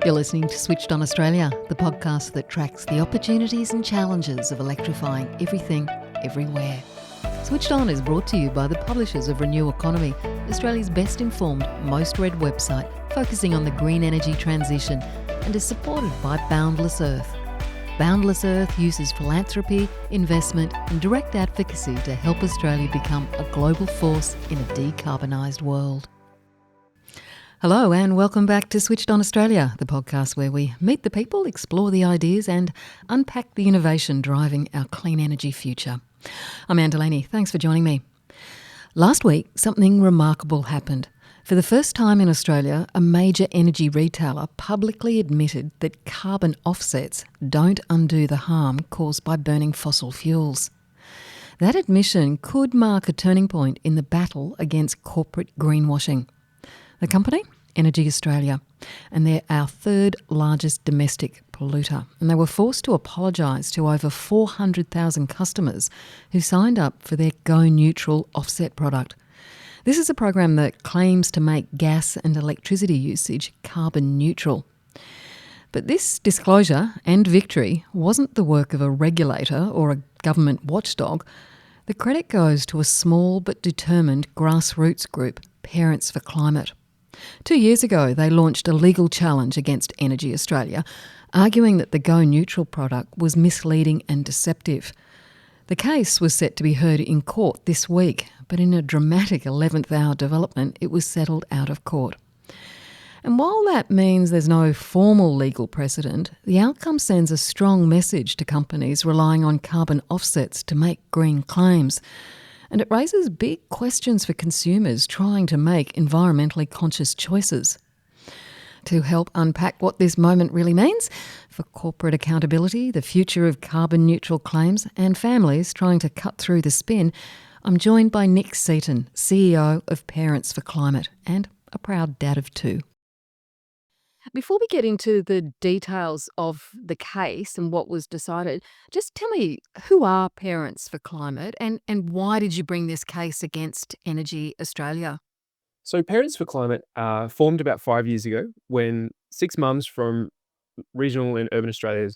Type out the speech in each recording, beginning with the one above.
You're listening to Switched On Australia, the podcast that tracks the opportunities and challenges of electrifying everything, everywhere. Switched On is brought to you by the publishers of Renew Economy, Australia's best informed, most read website focusing on the green energy transition, and is supported by Boundless Earth. Boundless Earth uses philanthropy, investment and direct advocacy to help Australia become a global force in a decarbonised world. Hello and welcome back to Switched On Australia, the podcast where we meet the people, explore the ideas and unpack the innovation driving our clean energy future. I'm Anne Delaney. Thanks for joining me. Last week, something remarkable happened. For the first time in Australia, a major energy retailer publicly admitted that carbon offsets don't undo the harm caused by burning fossil fuels. That admission could mark a turning point in the battle against corporate greenwashing. The company? Energy Australia, and they're our third largest domestic polluter. And they were forced to apologise to over 400,000 customers who signed up for their Go Neutral offset product. This is a program that claims to make gas and electricity usage carbon neutral. But this disclosure and victory wasn't the work of a regulator or a government watchdog. The credit goes to a small but determined grassroots group, Parents for Climate. 2 years ago, they launched a legal challenge against Energy Australia, arguing that the Go Neutral product was misleading and deceptive. The case was set to be heard in court this week, but in a dramatic 11th hour development, it was settled out of court. And while that means there's no formal legal precedent, the outcome sends a strong message to companies relying on carbon offsets to make green claims. And it raises big questions for consumers trying to make environmentally conscious choices. To help unpack what this moment really means for corporate accountability, the future of carbon neutral claims and families trying to cut through the spin, I'm joined by Nic Seton, CEO of Parents for Climate and a proud dad of two. Before we get into the details of the case and what was decided, just tell me, who are Parents for Climate and why did you bring this case against Energy Australia? So Parents for Climate formed about 5 years ago when 6 mums from regional and urban Australia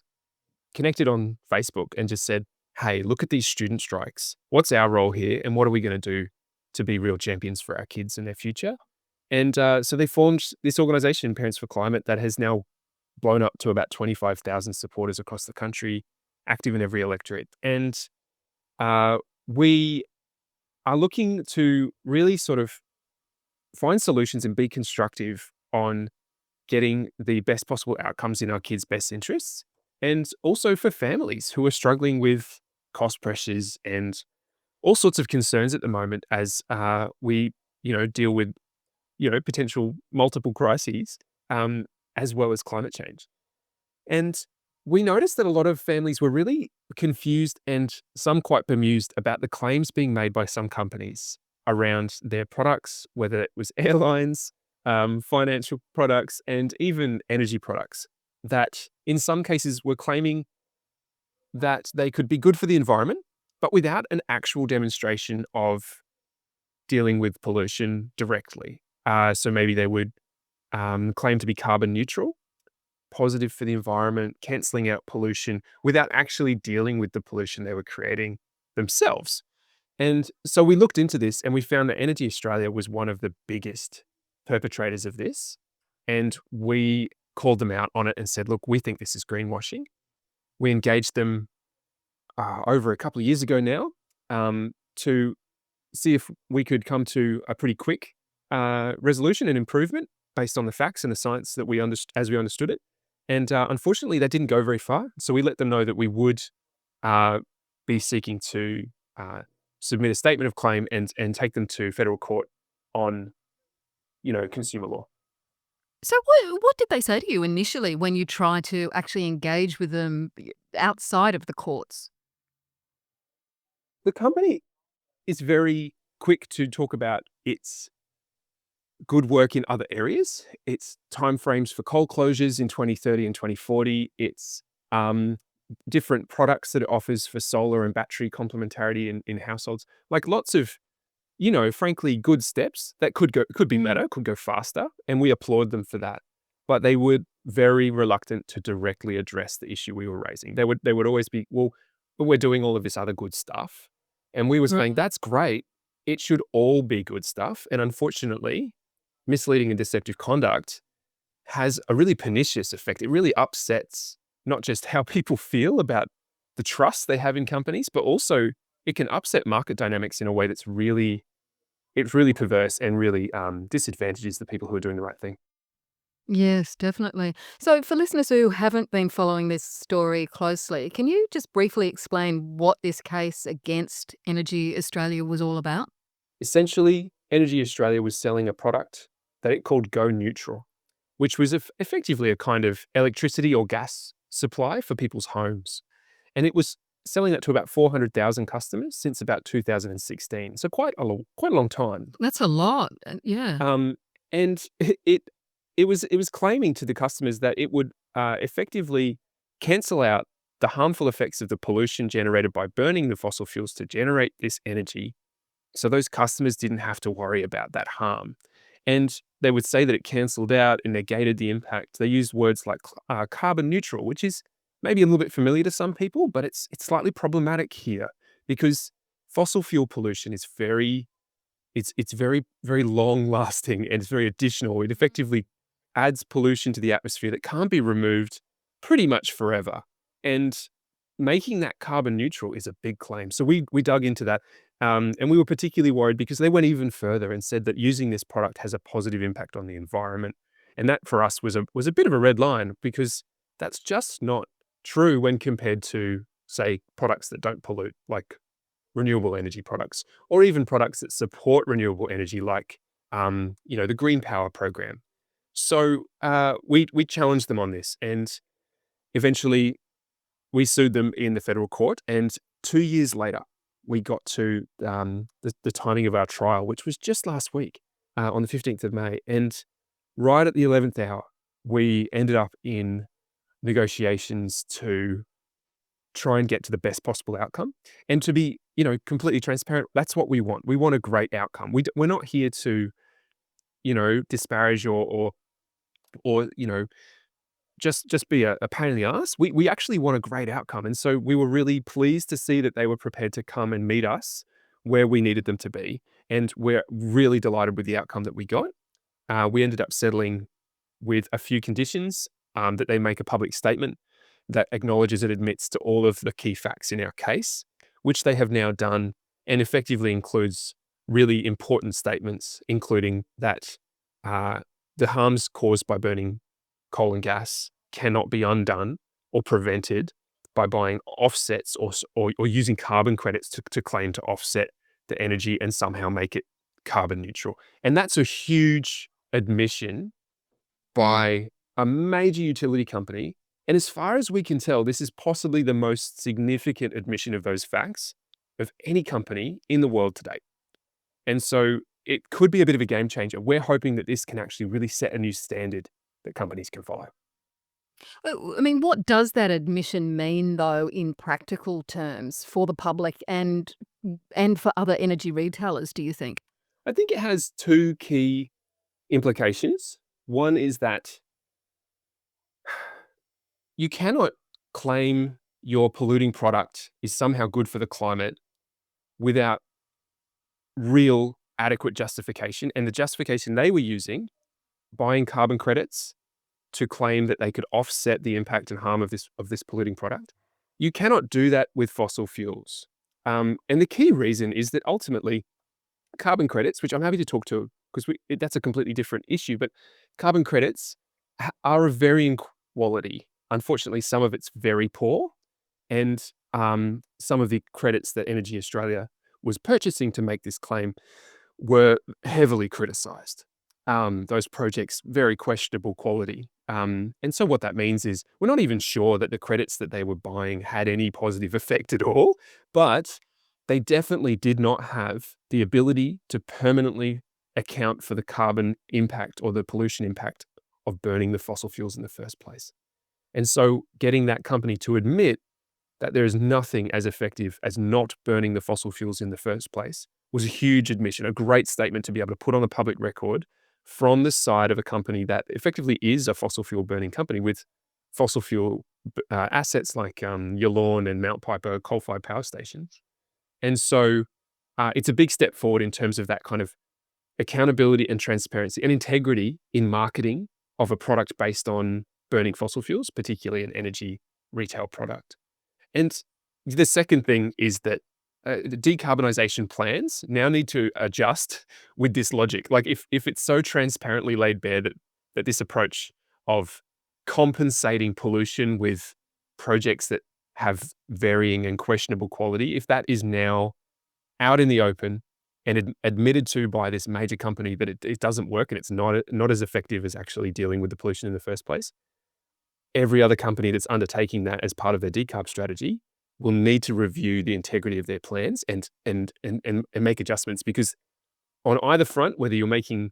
connected on Facebook and just said, hey, look at these student strikes. What's our role here and what are we going to do to be real champions for our kids and their future? And so they formed this organisation, Parents for Climate, that has now blown up to about 25,000 supporters across the country, active in every electorate. And we are looking to really sort of find solutions and be constructive on getting the best possible outcomes in our kids' best interests, and also for families who are struggling with cost pressures and all sorts of concerns at the moment as we deal with potential multiple crises, as well as climate change. And we noticed that a lot of families were really confused and some quite bemused about the claims being made by some companies around their products, whether it was airlines, financial products, and even energy products, that in some cases were claiming that they could be good for the environment, but without an actual demonstration of dealing with pollution directly. So maybe they would claim to be carbon neutral, positive for the environment, cancelling out pollution without actually dealing with the pollution they were creating themselves. And so we looked into this and we found that Energy Australia was one of the biggest perpetrators of this. And we called them out on it and said, look, we think this is greenwashing. We engaged them over a couple of years ago now to see if we could come to a pretty quick resolution and improvement based on the facts and the science that we understood it. And unfortunately, that didn't go very far. So we let them know that we would be seeking to submit a statement of claim and take them to federal court on, consumer law. So what did they say to you initially when you tried to actually engage with them outside of the courts? The company is very quick to talk about its good work in other areas. It's timeframes for coal closures in 2030 and 2040. It's different products that it offers for solar and battery complementarity in households. Like lots of, frankly, good steps that could be better, could go faster, and we applaud them for that. But they would very reluctant to directly address the issue we were raising. They would always be, well, but we're doing all of this other good stuff. And we were saying, that's great. It should all be good stuff. And unfortunately, misleading and deceptive conduct has a really pernicious effect. It really upsets not just how people feel about the trust they have in companies, but also it can upset market dynamics in a way that's really, it's really perverse and really disadvantages the people who are doing the right thing. Yes, definitely. So, for listeners who haven't been following this story closely, can you just briefly explain what this case against Energy Australia was all about? Essentially, Energy Australia was selling a product that it called Go Neutral, which was effectively a kind of electricity or gas supply for people's homes. And it was selling that to about 400,000 customers since about 2016. So quite a long time. That's a lot. Yeah. Um, and it was claiming to the customers that it would effectively cancel out the harmful effects of the pollution generated by burning the fossil fuels to generate this energy. So those customers didn't have to worry about that harm. And they would say that it cancelled out and negated the impact. They used words like carbon neutral, which is maybe a little bit familiar to some people, but it's slightly problematic here because fossil fuel pollution is it's very, very long lasting and it's very additional. It effectively adds pollution to the atmosphere that can't be removed pretty much forever. And making that carbon neutral is a big claim. So we dug into that. And we were particularly worried because they went even further and said that using this product has a positive impact on the environment. And that for us was a bit of a red line because that's just not true when compared to, say, products that don't pollute, like renewable energy products, or even products that support renewable energy, like the Green Power program. So we challenged them on this, and eventually we sued them in the federal court. And 2 years later, we got to the timing of our trial, which was just last week on the 15th of May. And right at the 11th hour, we ended up in negotiations to try and get to the best possible outcome. And to be, completely transparent, that's what we want. We want a great outcome. We're not here to, disparage or just be a pain in the ass. We actually want a great outcome. And so we were really pleased to see that they were prepared to come and meet us where we needed them to be. And we're really delighted with the outcome that we got. We ended up settling with a few conditions, that they make a public statement that acknowledges and admits to all of the key facts in our case, which they have now done, and effectively includes really important statements, including that the harms caused by burning coal and gas cannot be undone or prevented by buying offsets or using carbon credits to claim to offset the energy and somehow make it carbon neutral. And that's a huge admission by a major utility company. And as far as we can tell, this is possibly the most significant admission of those facts of any company in the world to date. And so it could be a bit of a game changer. We're hoping that this can actually really set a new standard that companies can follow. I mean, what does that admission mean, though, in practical terms for the public and for other energy retailers, do you think? I think it has two key implications. One is that you cannot claim your polluting product is somehow good for the climate without real adequate justification. And the justification they were using, buying carbon credits to claim that they could offset the impact and harm of this polluting product, you cannot do that with fossil fuels. And the key reason is that ultimately carbon credits, which I'm happy to talk to because that's a completely different issue, but carbon credits are of varying quality. Unfortunately, some of it's very poor, and some of the credits that Energy Australia was purchasing to make this claim were heavily criticised. Those projects, very questionable quality. And so what that means is we're not even sure that the credits that they were buying had any positive effect at all, but they definitely did not have the ability to permanently account for the carbon impact or the pollution impact of burning the fossil fuels in the first place. And so getting that company to admit that there is nothing as effective as not burning the fossil fuels in the first place was a huge admission, a great statement to be able to put on the public record from the side of a company that effectively is a fossil fuel burning company with fossil fuel assets like Yallourn and Mount Piper coal-fired power stations. And so it's a big step forward in terms of that kind of accountability and transparency and integrity in marketing of a product based on burning fossil fuels, particularly an energy retail product. And the second thing is that the decarbonisation plans now need to adjust with this logic. Like if it's so transparently laid bare that this approach of compensating pollution with projects that have varying and questionable quality, if that is now out in the open and admitted to by this major company that it doesn't work and it's not as effective as actually dealing with the pollution in the first place, every other company that's undertaking that as part of their decarb strategy will need to review the integrity of their plans and make adjustments, because on either front, whether you're making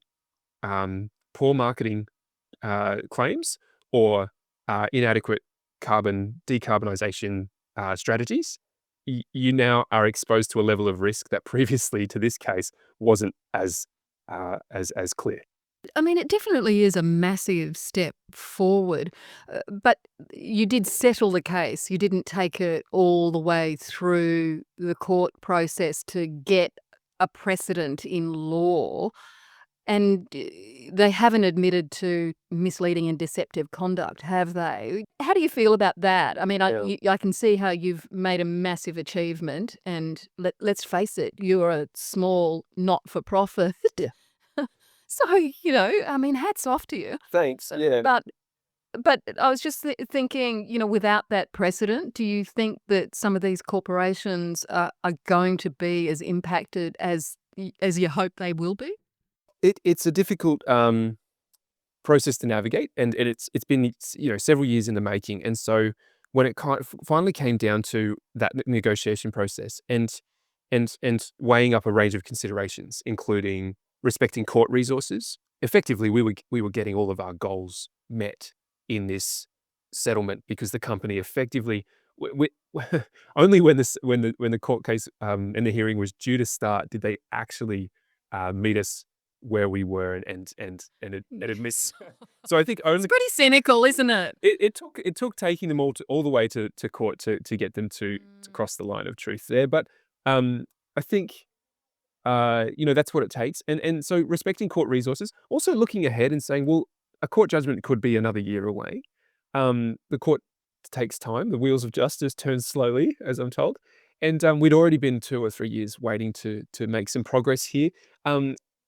poor marketing claims or inadequate decarbonisation strategies, you now are exposed to a level of risk that previously, to this case, wasn't as clear. I mean, it definitely is a massive step forward, but you did settle the case. You didn't take it all the way through the court process to get a precedent in law, and they haven't admitted to misleading and deceptive conduct, have they? How do you feel about that? I mean, I can see how you've made a massive achievement, and let's face it, you're a small not-for-profit. So, I mean, hats off to you. Thanks. Yeah. But I was just thinking, without that precedent, do you think that some of these corporations are going to be as impacted as you hope they will be? It's a difficult process to navigate, and it's been several years in the making. And so when it finally came down to that negotiation process and weighing up a range of considerations, including respecting court resources, effectively we were getting all of our goals met in this settlement, because the company effectively only when the court case and the hearing was due to start did they actually meet us where we were and admit. So I think only It's pretty cynical, isn't it? it took taking them all the way to court to get them to cross the line of truth there. But I think that's what it takes. And so respecting court resources, also looking ahead and saying, well, a court judgment could be another year away. The court takes time. The wheels of justice turn slowly, as I'm told. And we'd already been 2 or 3 years waiting to make some progress here.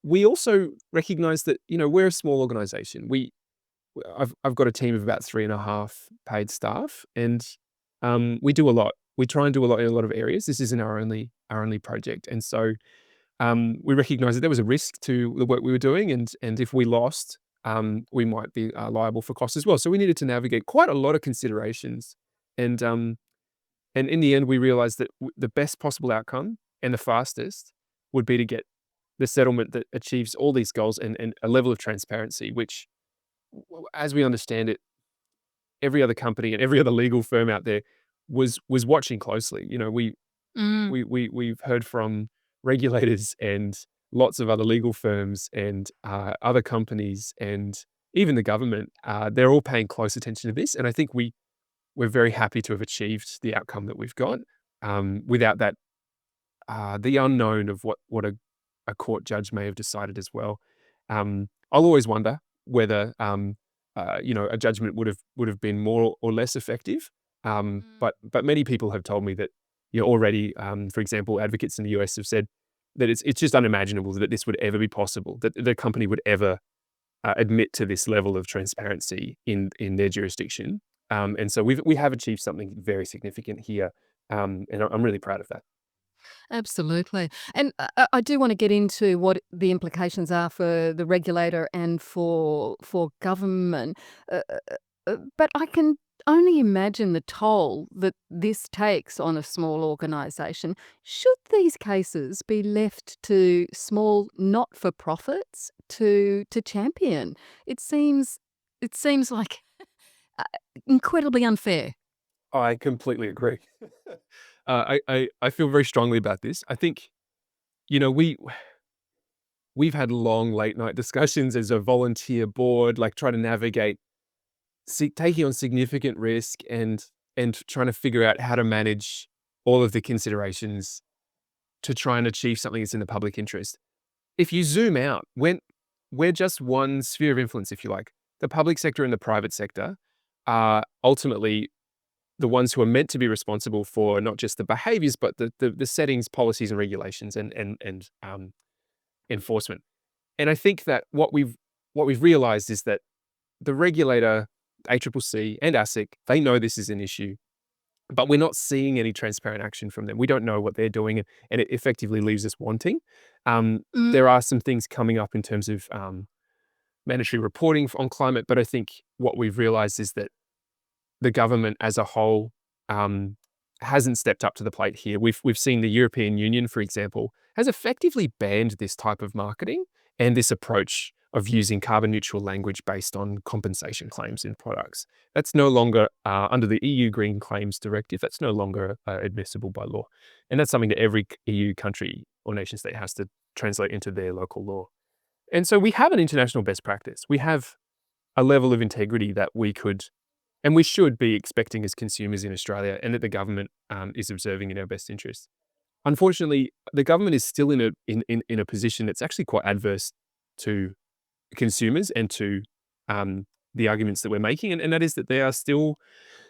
We also recognize that, we're a small organization. I've got a team of about 3.5 paid staff, and we do a lot. We try and do a lot in a lot of areas. This isn't our only project. And so we recognized that there was a risk to the work we were doing, and if we lost, we might be liable for costs as well. So we needed to navigate quite a lot of considerations, and in the end, we realized that the best possible outcome and the fastest would be to get the settlement that achieves all these goals and a level of transparency, which, as we understand it, every other company and every other legal firm out there was watching closely. We've heard from regulators and lots of other legal firms and other companies and even the government. They're all paying close attention to this, and I think we're very happy to have achieved the outcome that we've got. Without that, the unknown of what a court judge may have decided as well. I'll always wonder whether a judgment would have been more or less effective. But many people have told me that already, for example, advocates in the US have said that it's just unimaginable that this would ever be possible, that the company would ever admit to this level of transparency in their jurisdiction. And so we have achieved something very significant here, and I'm really proud of that. Absolutely. And I do want to get into what the implications are for the regulator and for government. But I can only imagine the toll that this takes on a small organisation. Should these cases be left to small not-for-profits to champion? It seems like incredibly unfair. I completely agree. I feel very strongly about this. I think, we we've had long late night discussions as a volunteer board, like trying to navigate taking on significant risk and trying to figure out how to manage all of the considerations to try and achieve something that's in the public interest. If you zoom out, we're just one sphere of influence, if you like. The public sector and the private sector are ultimately the ones who are meant to be responsible for not just the behaviors, but the settings, policies, and regulations and enforcement. And I think that what we've realized is that the regulator, ACCC and ASIC, they know this is an issue, but we're not seeing any transparent action from them. We don't know what they're doing, and it effectively leaves us wanting. There are some things coming up in terms of mandatory reporting on climate, but I think what we've realized is that the government as a whole hasn't stepped up to the plate here. We've seen the European Union, for example, has effectively banned this type of marketing and this approach of using carbon neutral language based on compensation claims in products. That's no longer under the EU Green Claims Directive. That's no longer admissible by law. And that's something that every EU country or nation state has to translate into their local law. And so we have an international best practice. We have a level of integrity that we could and we should be expecting as consumers in Australia, and that the government is observing in our best interests. Unfortunately, the government is still in a position that's actually quite adverse to consumers and to the arguments that we're making, and that is that they are still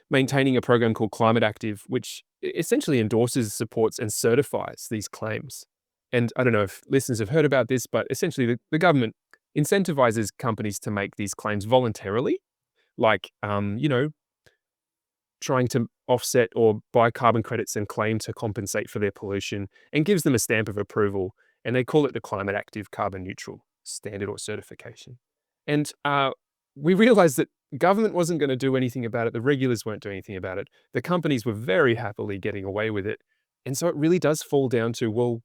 maintaining a program called Climate Active, which essentially endorses, supports, and certifies these claims. And I don't know if listeners have heard about this, but essentially the government incentivizes companies to make these claims voluntarily, like, trying to offset or buy carbon credits and claim to compensate for their pollution, and gives them a stamp of approval. And they call it the Climate Active Carbon Neutral Standard or certification. And we realized that government wasn't going to do anything about it. The regulators weren't doing anything about it. The companies were very happily getting away with it. And so it really does fall down to, well,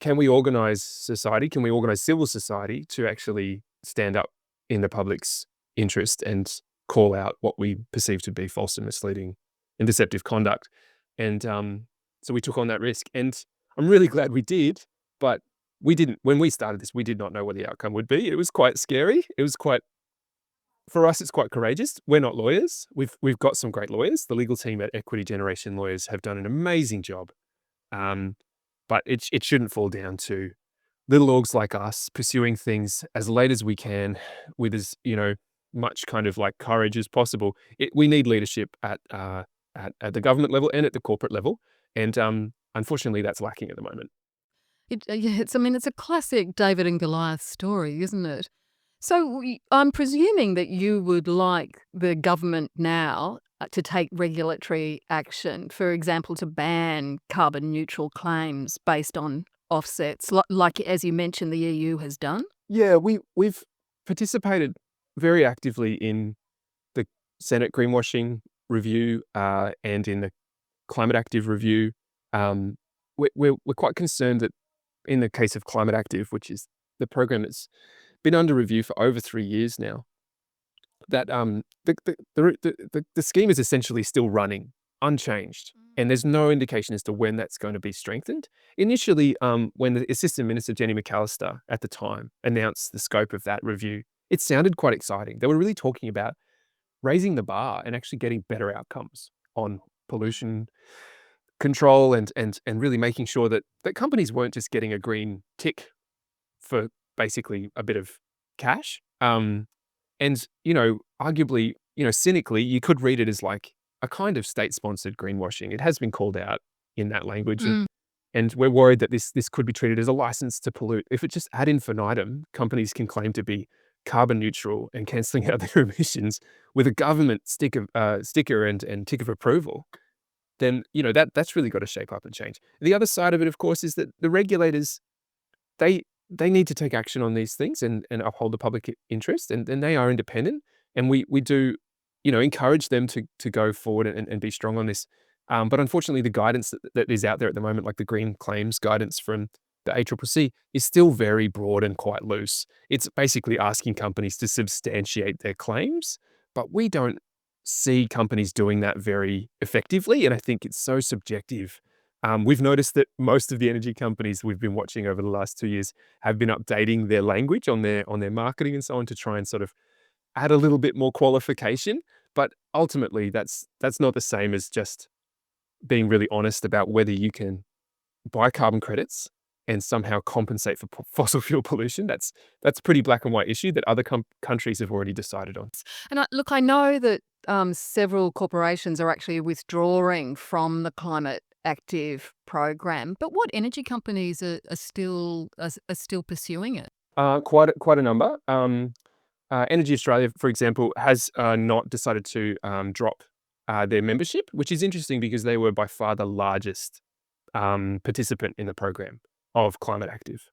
can we organize society? Can we organize civil society to actually stand up in the public's interest and call out what we perceive to be false and misleading and deceptive conduct? And so we took on that risk. And I'm really glad we did, but we didn't, when we started this, we did not know what the outcome would be. It was quite scary. It was quite, for us, it's quite courageous. We're not lawyers. We've got some great lawyers. The legal team at Equity Generation Lawyers have done an amazing job. But it shouldn't fall down to little orgs like us pursuing things as late as we can with as, much kind of like courage as possible. We need leadership at the government level and at the corporate level. And unfortunately, that's lacking at the moment. It's a classic David and Goliath story, isn't it? So I'm presuming that you would like the government now to take regulatory action, for example, to ban carbon neutral claims based on offsets, like as you mentioned, the EU has done? Yeah, we've participated very actively in the Senate greenwashing review and in the Climate Active review. We're quite concerned that in the case of Climate Active, which is the program that's been under review for over 3 years now, that the scheme is essentially still running unchanged, and there's no indication as to when that's going to be strengthened. Initially, when the Assistant Minister Jenny McAllister at the time announced the scope of that review, it sounded quite exciting. They were really talking about raising the bar and actually getting better outcomes on pollution control and really making sure that companies weren't just getting a green tick for basically a bit of cash. And, arguably, cynically, you could read it as like a kind of state-sponsored greenwashing. It has been called out in that language. And we're worried that this could be treated as a license to pollute. If it's just ad infinitum, companies can claim to be carbon neutral and cancelling out their emissions with a government sticker and tick of approval, then, that's really got to shape up and change. The other side of it, of course, is that the regulators, they need to take action on these things and uphold the public interest, and they are independent. And we do, encourage them to go forward and be strong on this. But unfortunately, the guidance that is out there at the moment, like the green claims guidance from the ACCC, is still very broad and quite loose. It's basically asking companies to substantiate their claims, but we don't see companies doing that very effectively. And I think it's so subjective We've noticed that most of the energy companies we've been watching over the last 2 years have been updating their language on their marketing and so on to try and sort of add a little bit more qualification. But ultimately, that's not the same as just being really honest about whether you can buy carbon credits and somehow compensate for fossil fuel pollution. That's a pretty black and white issue that other countries have already decided on. And I know that several corporations are actually withdrawing from the climate active program, but what energy companies are still pursuing it? Quite a number. Energy Australia, for example, has not decided to drop their membership, which is interesting because they were by far the largest participant in the program of Climate Active.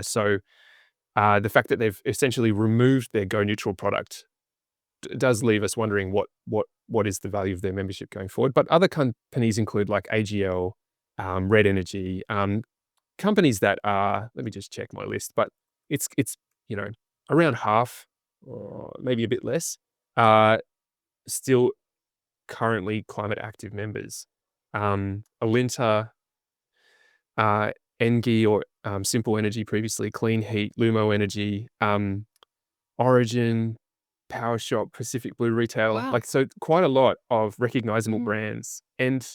So the fact that they've essentially removed their Go Neutral product does leave us wondering what is the value of their membership going forward. But other companies include like AGL, Red Energy, companies that are, let me just check my list, but it's around half or maybe a bit less, still currently climate active members. Alinta, Engie or Simple Energy previously, Clean Heat, Lumo Energy, Origin, PowerShop, Pacific Blue Retail, Wow. so quite a lot of recognizable brands. And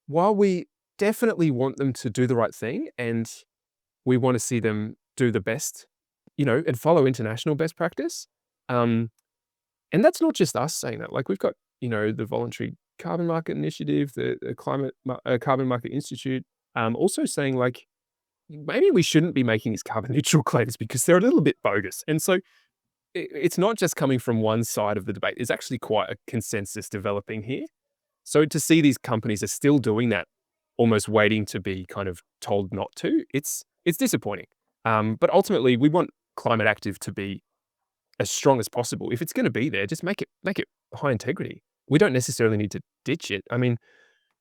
while we definitely want them to do the right thing and we want to see them do the best, and follow international best practice, and that's not just us saying that. Like we've got, the Voluntary Carbon Market Initiative, the Carbon Market Institute, also saying like maybe we shouldn't be making these carbon neutral claims because they're a little bit bogus. And so it's not just coming from one side of the debate. There's actually quite a consensus developing here. So to see these companies are still doing that, almost waiting to be kind of told not to, it's disappointing. But ultimately, we want climate active to be as strong as possible. If it's going to be there, just make it high integrity. We don't necessarily need to ditch it. I mean,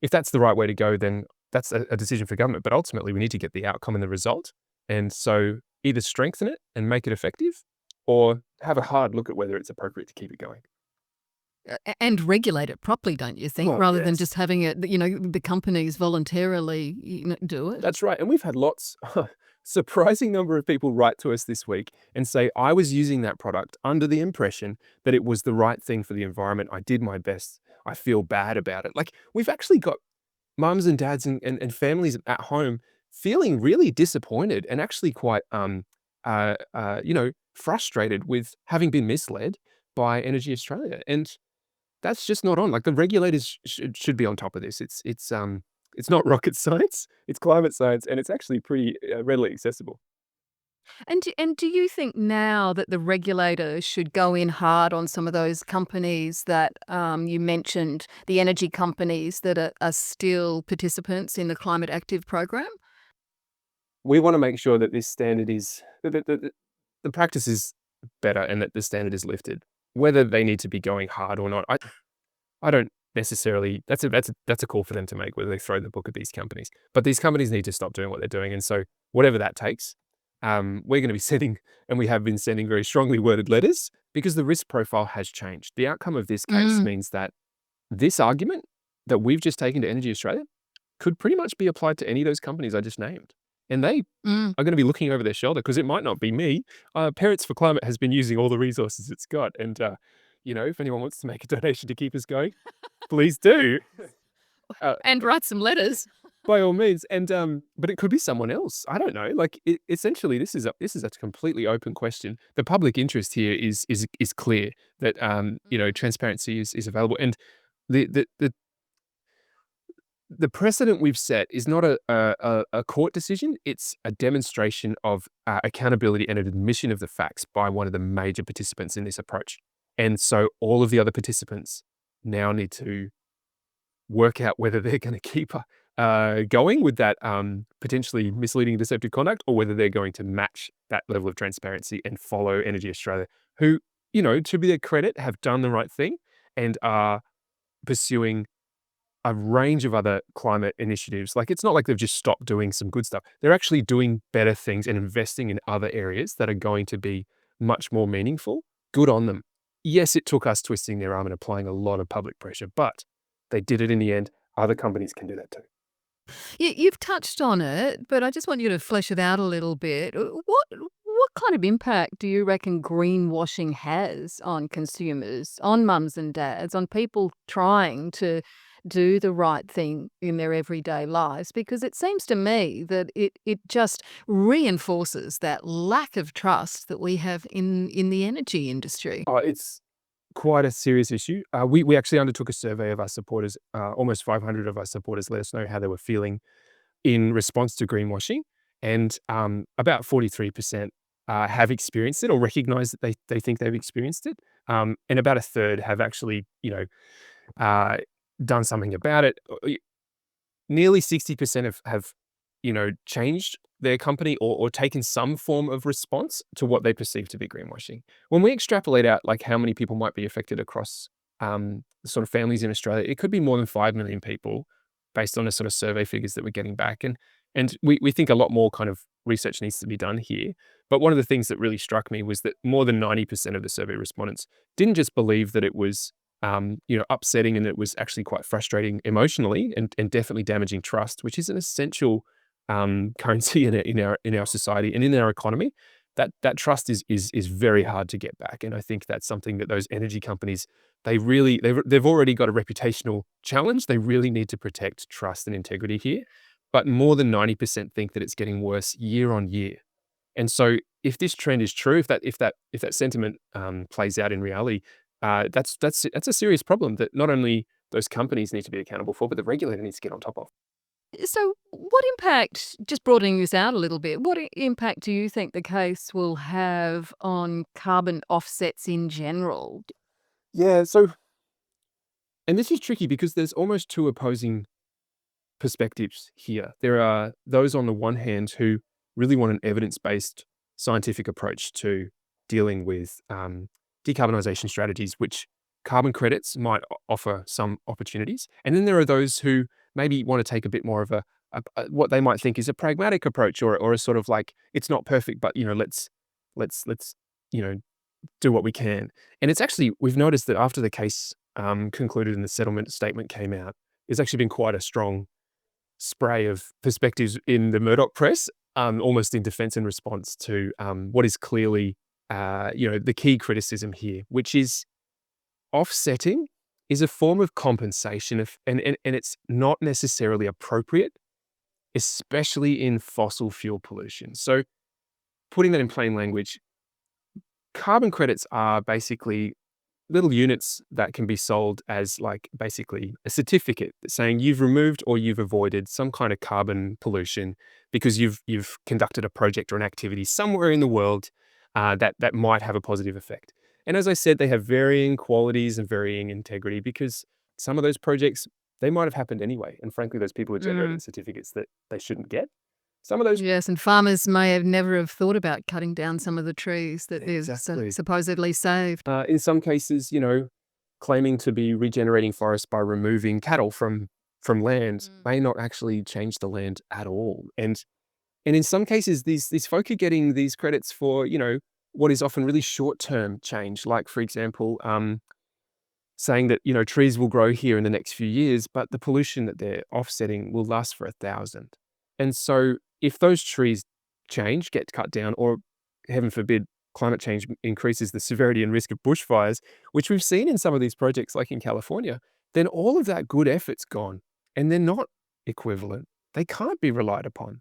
if that's the right way to go, then that's a decision for government. But ultimately, we need to get the outcome and the result. And so either strengthen it and make it effective, or have a hard look at whether it's appropriate to keep it going. And regulate it properly, don't you think? Well, rather than yes. just having it, the companies voluntarily do it. That's right. And we've had lots, surprising number of people write to us this week and say, I was using that product under the impression that it was the right thing for the environment. I did my best. I feel bad about it. Like we've actually got mums and dads and families at home feeling really disappointed and actually quite, frustrated with having been misled by Energy Australia. And that's just not on. Like the regulators should be on top of this. It's not rocket science. It's climate science, and it's actually pretty readily accessible. And do you think now that the regulator should go in hard on some of those companies that you mentioned, the energy companies that are still participants in the climate active program? We want to make sure that this standard is the practice is better and that the standard is lifted. Whether they need to be going hard or not, I don't necessarily. That's a call for them to make, whether they throw the book at these companies. But these companies need to stop doing what they're doing, and so whatever that takes, we're going to be sending, and we have been sending very strongly worded letters because the risk profile has changed. The outcome of this case means that this argument that we've just taken to Energy Australia could pretty much be applied to any of those companies I just named, and they Mm. are going to be looking over their shoulder because it might not be me. Parents for Climate has been using all the resources it's got, and if anyone wants to make a donation to keep us going, please do. Uh, And write some letters. by all means. And but it could be someone else. I don't know. Like essentially, this is a completely open question. The public interest here is clear that transparency is available, and the the precedent we've set is not a court decision. It's a demonstration of accountability and an admission of the facts by one of the major participants in this approach. And so all of the other participants now need to work out whether they're going to keep going with that potentially misleading and deceptive conduct, or whether they're going to match that level of transparency and follow Energy Australia, who, to be their credit, have done the right thing and are pursuing a range of other climate initiatives. Like, it's not like they've just stopped doing some good stuff. They're actually doing better things and investing in other areas that are going to be much more meaningful. Good on them. Yes, it took us twisting their arm and applying a lot of public pressure, but they did it in the end. Other companies can do that too. You've touched on it, but I just want you to flesh it out a little bit. What kind of impact do you reckon greenwashing has on consumers, on mums and dads, on people trying to do the right thing in their everyday lives? Because it seems to me that it just reinforces that lack of trust that we have in the energy industry. Oh, it's quite a serious issue. We actually undertook a survey of our supporters. Almost 500 of our supporters let us know how they were feeling in response to greenwashing, and about 43% have experienced it or recognize that they think they've experienced it, and about a third have actually, uh, done something about it. Nearly 60% have, changed their company or taken some form of response to what they perceive to be greenwashing. When we extrapolate out, like, how many people might be affected across, sort of families in Australia, it could be more than 5 million people based on the sort of survey figures that we're getting back. And we think a lot more kind of research needs to be done here. But one of the things that really struck me was that more than 90% of the survey respondents didn't just believe that it was upsetting, and it was actually quite frustrating emotionally and definitely damaging trust, which is an essential currency in our society and in our economy. That trust is very hard to get back, and I think that's something that those energy companies, they've already got a reputational challenge. They really need to protect trust and integrity here, but more than 90% think that it's getting worse year on year. And so, if this trend is true, if that sentiment plays out in reality, that's a serious problem that not only those companies need to be accountable for, but the regulator needs to get on top of. So, what impact, just broadening this out a little bit, what impact do you think the case will have on carbon offsets in general? Yeah. So, and this is tricky because there's almost two opposing perspectives here. There are those on the one hand who really want an evidence-based scientific approach to dealing with decarbonisation strategies, which carbon credits might offer some opportunities. And then there are those who maybe want to take a bit more of what they might think is a pragmatic approach, or a sort of like, it's not perfect, but let's you know do what we can. And it's actually, we've noticed that after the case concluded and the settlement statement came out, there's actually been quite a strong spray of perspectives in the Murdoch press, almost in defense and response to what is clearly, the key criticism here, which is offsetting is a form of compensation, and it's not necessarily appropriate, especially in fossil fuel pollution. So, putting that in plain language, carbon credits are basically little units that can be sold as, like, basically a certificate saying you've removed or you've avoided some kind of carbon pollution because you've conducted a project or an activity somewhere in the world that might have a positive effect. And as I said, they have varying qualities and varying integrity because some of those projects, they might have happened anyway. And frankly, those people are generating Mm. certificates that they shouldn't get. Some of those, Yes, and farmers may have never have thought about cutting down some of the trees that they've exactly. supposedly saved. In some cases, claiming to be regenerating forests by removing cattle from land Mm. may not actually change the land at all. And in some cases, these folk are getting these credits for, what is often really short-term change. Like, for example, saying that, trees will grow here in the next few years, but the pollution that they're offsetting will last for 1,000. And so if those trees change, get cut down, or heaven forbid, climate change increases the severity and risk of bushfires, which we've seen in some of these projects, like in California, then all of that good effort's gone, and they're not equivalent. They can't be relied upon.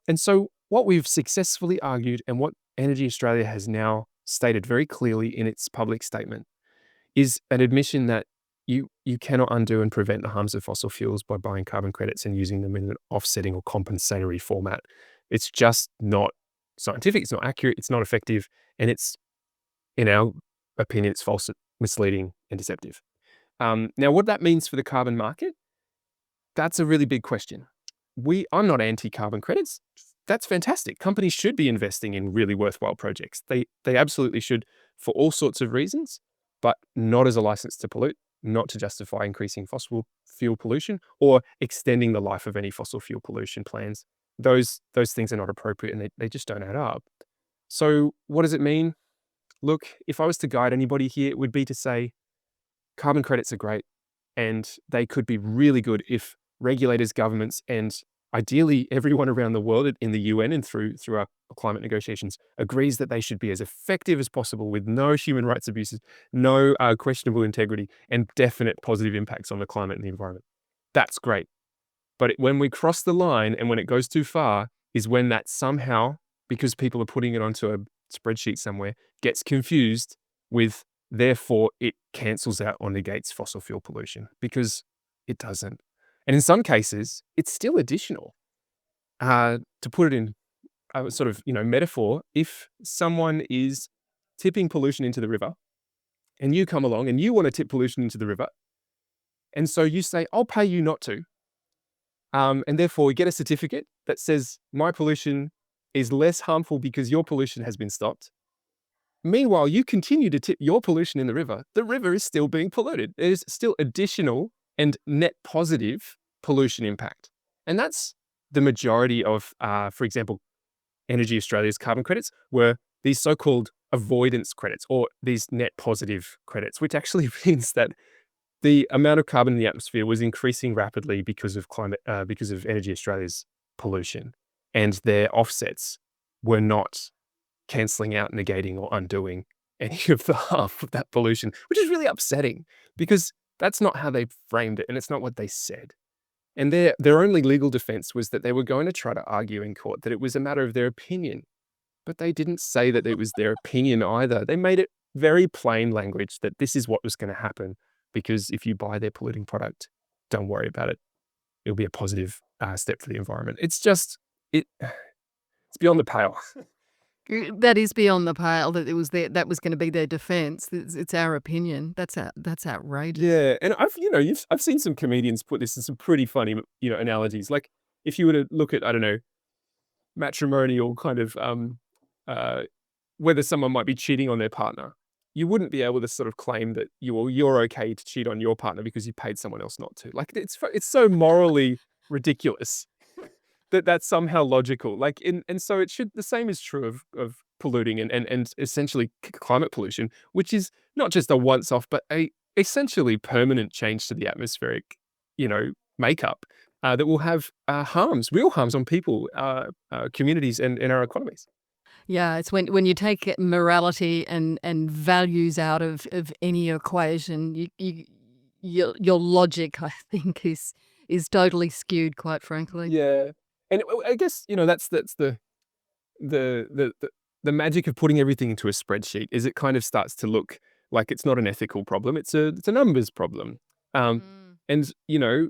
And so what we've successfully argued, and what Energy Australia has now stated very clearly in its public statement, is an admission that you cannot undo and prevent the harms of fossil fuels by buying carbon credits and using them in an offsetting or compensatory format. It's just not scientific, it's not accurate, it's not effective, and it's, in our opinion, it's false, misleading, and deceptive. Now, what that means for the carbon market, that's a really big question. I'm not anti-carbon credits. That's fantastic. Companies should be investing in really worthwhile projects. They absolutely should, for all sorts of reasons, but not as a license to pollute, not to justify increasing fossil fuel pollution or extending the life of any fossil fuel pollution plans. Those things are not appropriate, and they just don't add up. So what does it mean? Look, if I was to guide anybody here, it would be to say carbon credits are great, and they could be really good if regulators, governments, and ideally everyone around the world in the UN and through our climate negotiations agrees that they should be as effective as possible with no human rights abuses, no questionable integrity, and definite positive impacts on the climate and the environment. That's great. But when we cross the line and when it goes too far is when that somehow, because people are putting it onto a spreadsheet somewhere, gets confused with, therefore it cancels out or negates fossil fuel pollution, because it doesn't. And in some cases, it's still additional. To put it in a sort of, metaphor, if someone is tipping pollution into the river and you come along and you want to tip pollution into the river, and so you say, I'll pay you not to. And therefore, we get a certificate that says my pollution is less harmful because your pollution has been stopped. Meanwhile, you continue to tip your pollution in the river is still being polluted. There's still additional and net positive pollution impact. And that's the majority of, for example, Energy Australia's carbon credits were these so-called avoidance credits, or these net positive credits, which actually means that the amount of carbon in the atmosphere was increasing rapidly because of because of Energy Australia's pollution, and their offsets were not cancelling out, negating, or undoing any of the half of that pollution, which is really upsetting because that's not how they framed it, and it's not what they said. And their only legal defense was that they were going to try to argue in court that it was a matter of their opinion, but they didn't say that it was their opinion either. They made it very plain language that this is what was going to happen. Because if you buy their polluting product, don't worry about it. It'll be a positive step for the environment. It's just, it's beyond the pale. That is beyond the pale. That that was going to be their defense. It's our opinion. That's outrageous. Yeah, and I've seen some comedians put this in some pretty funny, analogies. Like if you were to look at, I don't know, matrimonial kind of whether someone might be cheating on their partner, you wouldn't be able to sort of claim that you're okay to cheat on your partner because you paid someone else not to. Like it's so morally ridiculous that that's somehow logical. Like and so the same is true of polluting and essentially climate pollution, which is not just a once off, but a essentially permanent change to the atmospheric, makeup that will have real harms on people, communities, and our economies. Yeah, it's when you take morality and values out of any equation, your logic, I think, is totally skewed, quite frankly. Yeah, and I guess that's the the the magic of putting everything into a spreadsheet is it kind of starts to look like it's not an ethical problem; it's a numbers problem. Um, and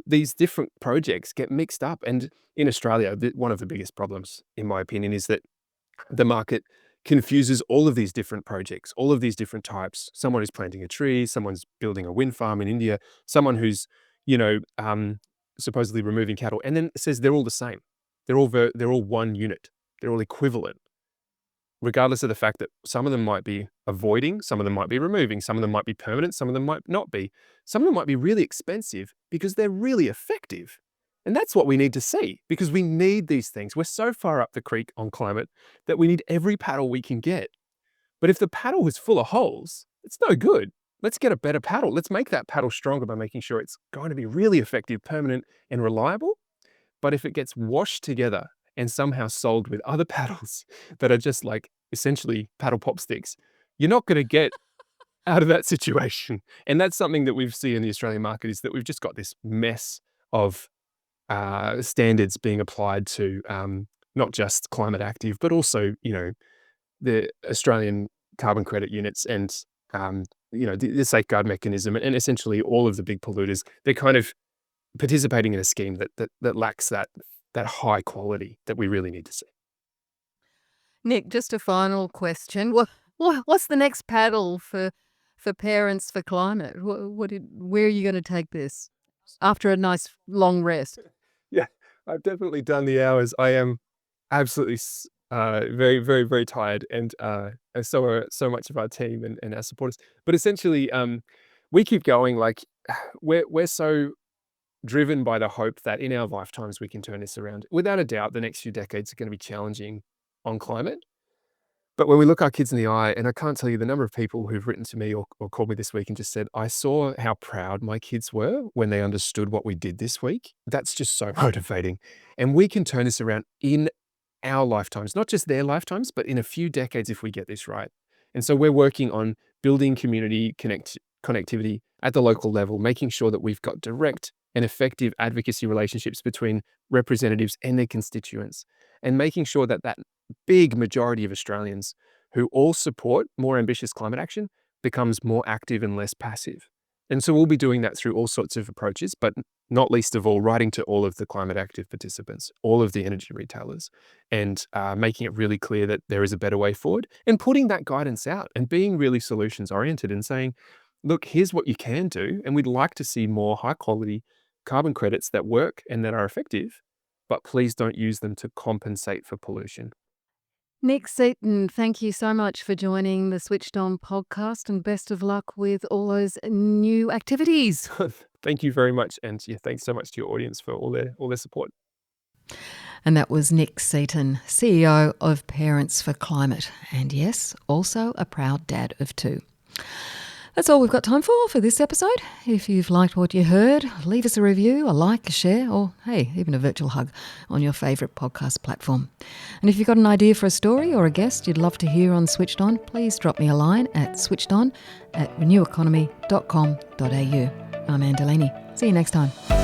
these different projects get mixed up, and in Australia, one of the biggest problems, in my opinion, is that the market confuses all of these different projects, all of these different types. Someone who's planting a tree, someone's building a wind farm in India, someone who's, supposedly removing cattle, and then says they're all the same. They're all one unit. They're all equivalent, regardless of the fact that some of them might be avoiding, some of them might be removing, some of them might be permanent, some of them might not be. Some of them might be really expensive because they're really effective. And that's what we need to see, because we need these things. We're so far up the creek on climate that we need every paddle we can get. But if the paddle is full of holes, it's no good. Let's get a better paddle. Let's make that paddle stronger by making sure it's going to be really effective, permanent, and reliable. But if it gets washed together and somehow sold with other paddles that are just like essentially paddle pop sticks, you're not going to get out of that situation. And that's something that we've seen in the Australian market, is that we've just got this mess of standards being applied to not just climate active, but also, the Australian carbon credit units and, the safeguard mechanism, and essentially all of the big polluters. They're kind of participating in a scheme that lacks that high quality that we really need to see. Nic, just a final question. What's the next paddle for Parents for Climate? Where are you going to take this after a nice long rest? Yeah, I've definitely done the hours. I am absolutely very, very, very tired, and so are so much of our team and our supporters. But essentially, we keep going. Like we're so driven by the hope that in our lifetimes we can turn this around. Without a doubt, the next few decades are going to be challenging on climate. But when we look our kids in the eye, and I can't tell you the number of people who've written to me or called me this week and just said, I saw how proud my kids were when they understood what we did this week. That's just so motivating. And we can turn this around in our lifetimes, not just their lifetimes, but in a few decades if we get this right. And so we're working on building community connectivity at the local level, making sure that we've got direct and effective advocacy relationships between representatives and their constituents, and making sure that that big majority of Australians who all support more ambitious climate action becomes more active and less passive. And so we'll be doing that through all sorts of approaches, but not least of all, writing to all of the climate active participants, all of the energy retailers, and making it really clear that there is a better way forward, and putting that guidance out and being really solutions oriented and saying, look, here's what you can do. And we'd like to see more high quality carbon credits that work and that are effective, but please don't use them to compensate for pollution. Nic Seton, thank you so much for joining the Switched On podcast, and best of luck with all those new activities. Thank you very much. And yeah, thanks so much to your audience for all their support. And that was Nic Seton, CEO of Parents for Climate, and yes, also a proud dad of 2. That's all we've got time for this episode. If you've liked what you heard, leave us a review, a like, a share, or hey, even a virtual hug on your favourite podcast platform. And if you've got an idea for a story or a guest you'd love to hear on Switched On, please drop me a line at switchedon@reneweconomy.com.au. I'm Anne Delaney. See you next time.